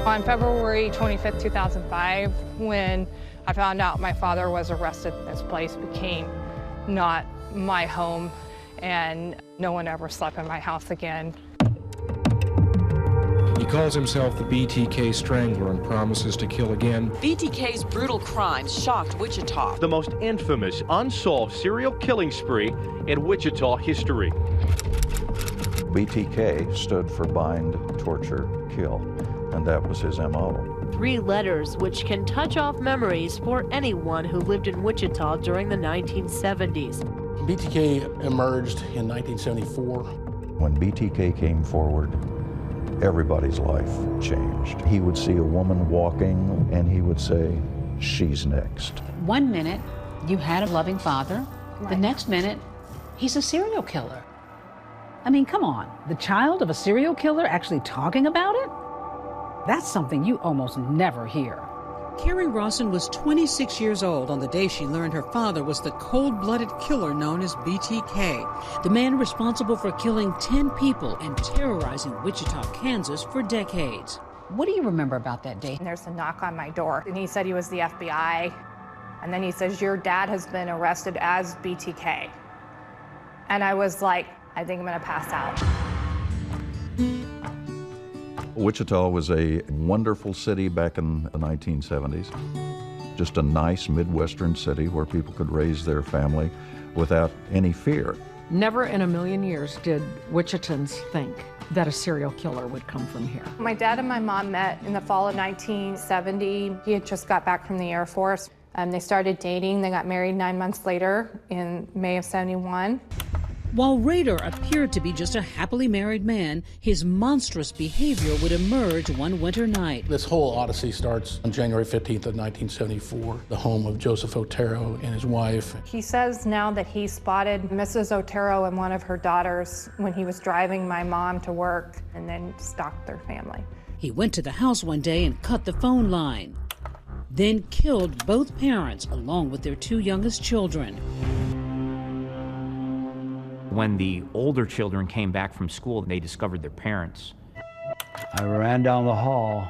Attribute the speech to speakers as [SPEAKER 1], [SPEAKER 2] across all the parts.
[SPEAKER 1] On February 25th, 2005, when I found out my father was arrested, this place became not my home, and no one ever slept in my house again.
[SPEAKER 2] He calls himself the BTK Strangler and promises to kill again.
[SPEAKER 3] BTK's brutal crimes shocked Wichita.
[SPEAKER 4] The most infamous unsolved serial killing spree in Wichita history.
[SPEAKER 5] BTK stood for bind, torture, kill, and that was his MO.
[SPEAKER 6] 3 letters which can touch off memories for anyone who lived in Wichita during the 1970s.
[SPEAKER 7] BTK emerged in 1974.
[SPEAKER 5] When BTK came forward, everybody's life changed. He would see a woman walking and he would say, "She's next."
[SPEAKER 8] One minute, you had a loving father. The next minute, he's a serial killer. I mean, come on, the child of a serial killer actually talking about it? That's something you almost never hear.
[SPEAKER 9] Kerri Rawson was 26 years old on the day she learned her father was the cold-blooded killer known as BTK, the man responsible for killing 10 people and terrorizing Wichita, Kansas for decades.
[SPEAKER 8] What do you remember about that day?
[SPEAKER 1] There's a knock on my door, and he said he was the FBI, and then he says, "Your dad has been arrested as BTK." And I was like, I think I'm gonna pass out.
[SPEAKER 5] Wichita was a wonderful city back in the 1970s. Just a nice Midwestern city where people could raise their family without any fear.
[SPEAKER 10] Never in a million years did Wichitans think that a serial killer would come from here.
[SPEAKER 1] My dad and my mom met in the fall of 1970. He had just got back from the Air Force. They started dating. They got married 9 months later in May of '71.
[SPEAKER 9] While Rader appeared to be just a happily married man, his monstrous behavior would emerge one winter night.
[SPEAKER 7] This whole odyssey starts on January 15th of 1974, the home of Joseph Otero and his wife.
[SPEAKER 1] He says now that he spotted Mrs. Otero and one of her daughters when he was driving my mom to work and then stalked their family.
[SPEAKER 9] He went to the house one day and cut the phone line, then killed both parents along with their 2 youngest children.
[SPEAKER 11] When the older children came back from school, they discovered their parents.
[SPEAKER 12] I ran down the hall,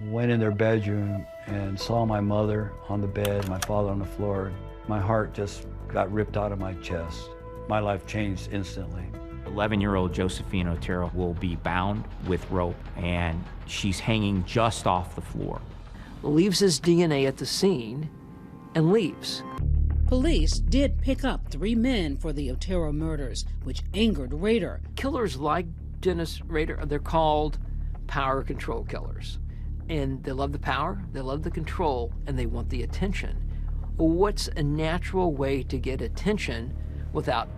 [SPEAKER 12] went in their bedroom, and saw my mother on the bed, my father on the floor. My heart just got ripped out of my chest. My life changed instantly.
[SPEAKER 11] 11-year-old Josephine Otero will be bound with rope, and she's hanging just off the floor.
[SPEAKER 3] Leaves his DNA at the scene and leaves.
[SPEAKER 9] Police did pick up 3 men for the Otero murders, which angered Rader.
[SPEAKER 3] Killers like Dennis Rader, they're called power control killers. And they love the power, they love the control, and they want the attention. What's a natural way to get attention without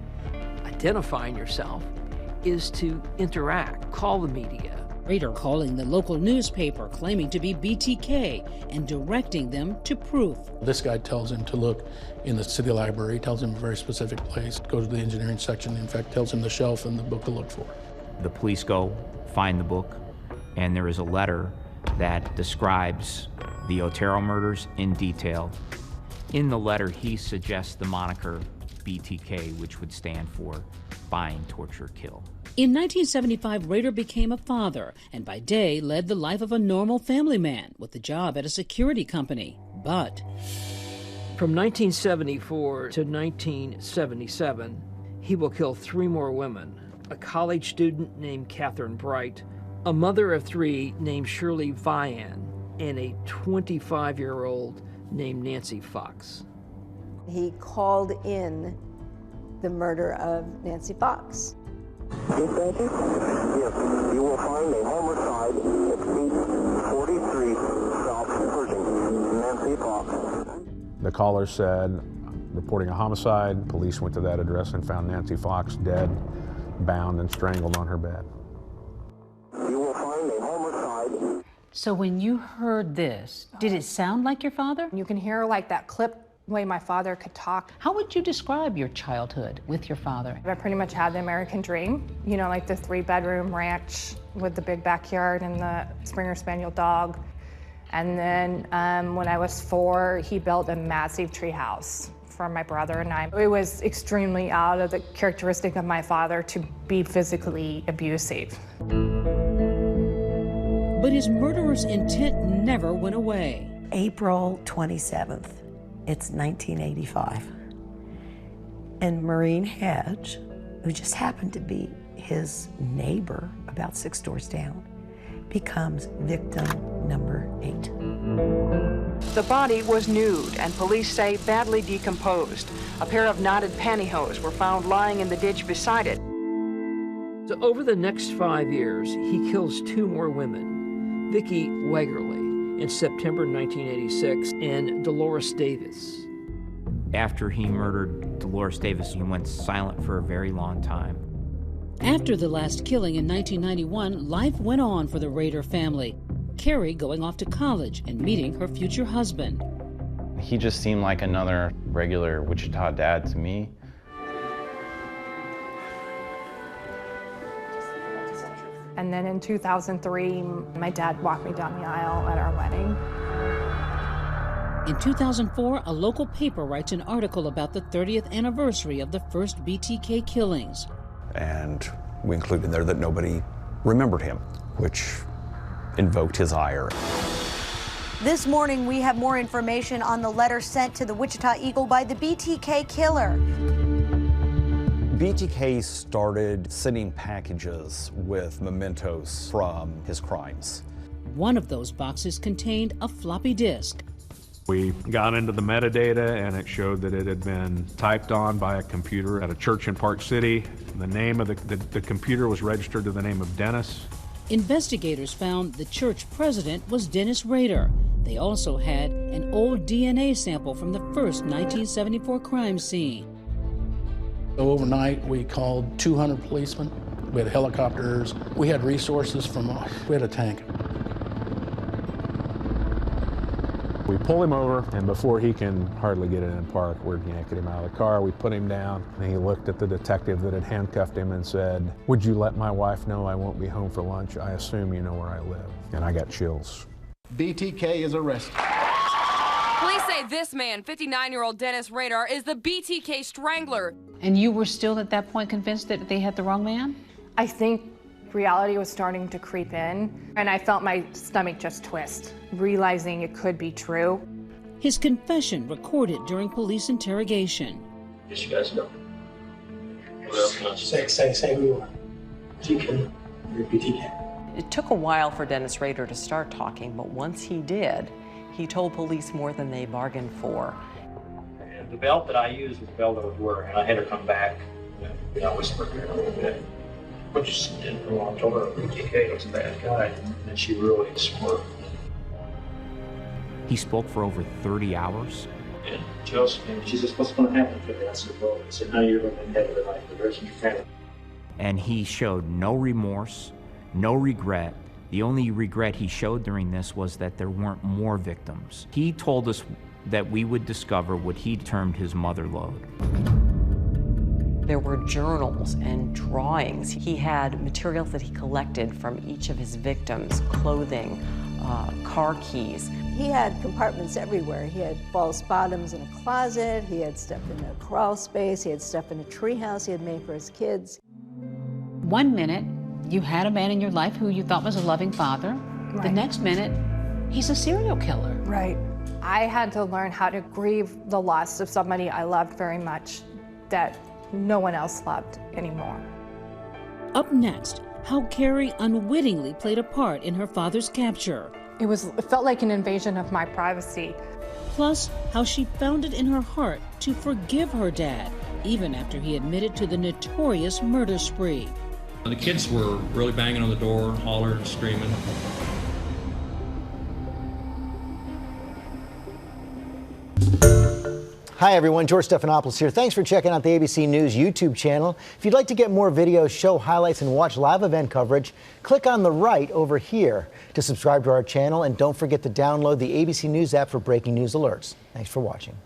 [SPEAKER 3] identifying yourself is to interact, call the media.
[SPEAKER 9] Rader calling the local newspaper, claiming to be BTK, and directing them to proof.
[SPEAKER 7] This guy tells him to look in the city library, tells him a very specific place, go to the engineering section, in fact, tells him the shelf and the book to look for.
[SPEAKER 11] The police go, find the book, and there is a letter that describes the Otero murders in detail. In the letter, he suggests the moniker BTK, which would stand for bind, torture, kill.
[SPEAKER 9] In 1975, Rader became a father, and by day led the life of a normal family man with a job at a security company. But
[SPEAKER 3] from 1974 to 1977, he will kill 3 more women. A college student named Catherine Bright, a mother of 3 named Shirley Vian, and a 25-year-old named Nancy Fox.
[SPEAKER 13] He called in the murder of Nancy Fox.
[SPEAKER 14] Yes, you will find a homicide at 843 South Pershing, Nancy Fox.
[SPEAKER 15] The caller said, reporting a homicide. Police went to that address and found Nancy Fox dead, bound and strangled on her bed.
[SPEAKER 14] You will find a homicide.
[SPEAKER 8] So when you heard this, did it sound like your father?
[SPEAKER 1] You can hear like that clip way my father could talk.
[SPEAKER 8] How would you describe your childhood with your father?
[SPEAKER 1] I pretty much had the American dream, you know, like the 3-bedroom ranch with the big backyard and the Springer Spaniel dog. And then when I was 4, he built a massive tree house for my brother and I. It was extremely out of the characteristic of my father to be physically abusive.
[SPEAKER 9] But his murderous intent never went away.
[SPEAKER 16] April 27th, it's 1985. And Maureen Hedge, who just happened to be his neighbor about 6 doors down, becomes victim number 8.
[SPEAKER 17] The body was nude and police say badly decomposed. A pair of knotted pantyhose were found lying in the ditch beside it.
[SPEAKER 3] So over the next 5 years, he kills 2 more women, Vicki Wegerle in September 1986 and Dolores Davis.
[SPEAKER 11] After he murdered Dolores Davis, he went silent for a very long time.
[SPEAKER 9] After the last killing in 1991, life went on for the Rader family. Kerri going off to college and meeting her future husband.
[SPEAKER 18] He just seemed like another regular Wichita dad to me.
[SPEAKER 1] And then in 2003, my dad walked me down the aisle at our wedding.
[SPEAKER 9] In 2004, a local paper writes an article about the 30th anniversary of the first BTK killings.
[SPEAKER 19] And we included in there that nobody remembered him, which invoked his ire.
[SPEAKER 20] This morning, we have more information on the letter sent to the Wichita Eagle by the BTK killer.
[SPEAKER 19] BTK started sending packages with mementos from his crimes.
[SPEAKER 9] One of those boxes contained a floppy disk.
[SPEAKER 15] We got into the metadata and it showed that it had been typed on by a computer at a church in Park City. The name of the computer was registered to the name of Dennis.
[SPEAKER 9] Investigators found the church president was Dennis Rader. They also had an old DNA sample from the first 1974 crime scene.
[SPEAKER 7] Overnight, we called 200 policemen. We had helicopters. We had resources we had a tank.
[SPEAKER 15] We pull him over, and before he can hardly get in and park, we're yanking him out of the car. We put him down, and he looked at the detective that had handcuffed him and said, "Would you let my wife know I won't be home for lunch? I assume you know where I live." And I got chills.
[SPEAKER 7] BTK is arrested.
[SPEAKER 21] Police say this man, 59-year-old Dennis Rader, is the BTK strangler.
[SPEAKER 8] And you were still at that point convinced that they had the wrong man?
[SPEAKER 1] I think reality was starting to creep in, and I felt my stomach just twist, realizing it could be true.
[SPEAKER 9] His confession recorded during police interrogation.
[SPEAKER 22] Yes, you guys know. What else can I say? Say who you are. BTK. You're BTK.
[SPEAKER 23] It took a while for Dennis Rader to start talking, but once he did, he told police more than they bargained for.
[SPEAKER 22] And the belt that I used was the belt I was wearing, and I had her come back. And I whispered her a little bit. But just didn't know. I told her BTK was a bad guy, and she really smirked.
[SPEAKER 11] He spoke for over 30 hours.
[SPEAKER 22] And she says, "What's going to happen for the rest of the world?" I said, "Now you're going to head of the night for the rest of your family."
[SPEAKER 11] And he showed no remorse, no regret. The only regret he showed during this was that there weren't more victims. He told us that we would discover what he termed his mother lode.
[SPEAKER 23] There were journals and drawings. He had materials that he collected from each of his victims, clothing, car keys.
[SPEAKER 13] He had compartments everywhere. He had false bottoms in a closet, he had stuff in a crawl space, he had stuff in a treehouse he had made for his kids.
[SPEAKER 8] 1 minute, you had a man in your life who you thought was a loving father.
[SPEAKER 1] Right.
[SPEAKER 8] The next minute, he's a serial killer.
[SPEAKER 1] Right. I had to learn how to grieve the loss of somebody I loved very much that no one else loved anymore.
[SPEAKER 9] Up next, how Kerri unwittingly played a part in her father's capture.
[SPEAKER 1] It felt like an invasion of my privacy.
[SPEAKER 9] Plus, how she found it in her heart to forgive her dad, even after he admitted to the notorious murder spree.
[SPEAKER 24] The kids were really banging on the door, hollering, screaming.
[SPEAKER 25] Hi everyone, George Stephanopoulos here. Thanks for checking out the ABC News YouTube channel. If you'd like to get more videos, show highlights, and watch live event coverage, click on the right over here to subscribe to our channel, and don't forget to download the ABC News app for breaking news alerts. Thanks for watching.